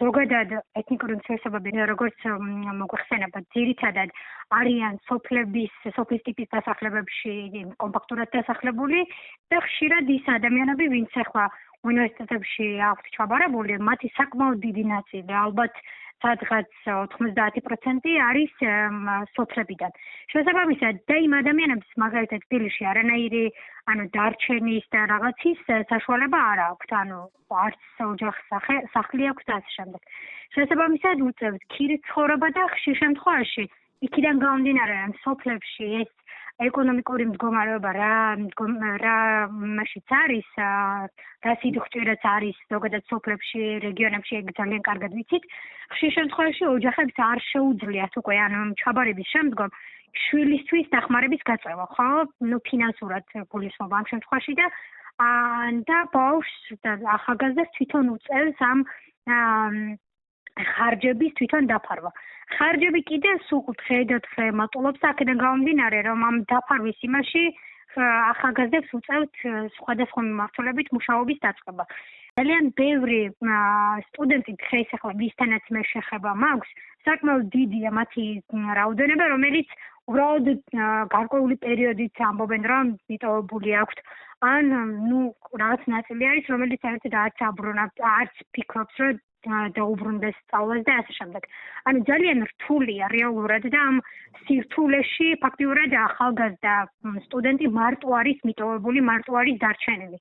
ზოგადად ეთნიკური უმცირესობები, როგორც მოგვეხსენება, ძირითადად არიან სოფლის ტიპის დასახლებებში, კომპაქტურად დასახლებული და ხშირად ის ადამიანები, ვინც ახლა უნივერსიტეტებში აქვთ ჩაბარებული, მათი საკმაოდ დიდი ნაწილი, ალბათ სადღაც 90% არის სოფლებიდან. შესაბამისად, და იმ ადამიანებს მაგალითად თბილისში არანაირი დარჩენის და რაღაცის საშუალება არ აქვთ, არც ოჯახის სახლი აქვთ და ასე შემდეგ. შესაბამისად, უწევთ ქირით ცხოვრება და ხშირ შემთხვევაში იქიდან გამომდინარე, რომ სოფლებში ეს ეკონომიკური მდგომარეობა რა მაშიც არის, რა სიძღვჭირაც არის ზოგადად სოფლებში, რეგიონებში, ეგ ძალიან კარგად ვიცით. ხშირ შემთხვევაში ოჯახებს არ შეუძლიათ უკვე ჩაბარების შემდგომ შვილისთვის დახმარების გაწევა, ხო? ფინანსურად გულისხმობა ამ შემთხვევაში და ბავშვს და ახალგაზრდას თვითონ უწევს ამ ხარჯების თვითონ დაფარვა. ხარჯები კიდე სულ დღე მატულობს აქედან გამომდინარე, რომ ამ დაფარვის იმაში ახალგაზრდებს უწევთ სხვადასხვა მიმართულებით მუშაობის დაწყება. ძალიან ბევრი სტუდენტი დღეს ახლა ვისთანაც მე შეხება მაქვს, საკმაოდ დიდია მათი რაოდენობა, რომელიც უბრალოდ გარკვეული პერიოდით ამბობენ, რომ მიტოვებული აქვთ. ან რაღაც ნაწილი არის, რომელიც საერთოდ არც ფიქრობს, რომ დაუბრუნდეს სწავლას და ასე შემდეგ. ძალიან რთულია რეალურად და ამ სირთულეში ფაქტიურად ახალგაზრდა სტუდენტი მარტო არის მიტოვებული, მარტო არის დარჩენილი.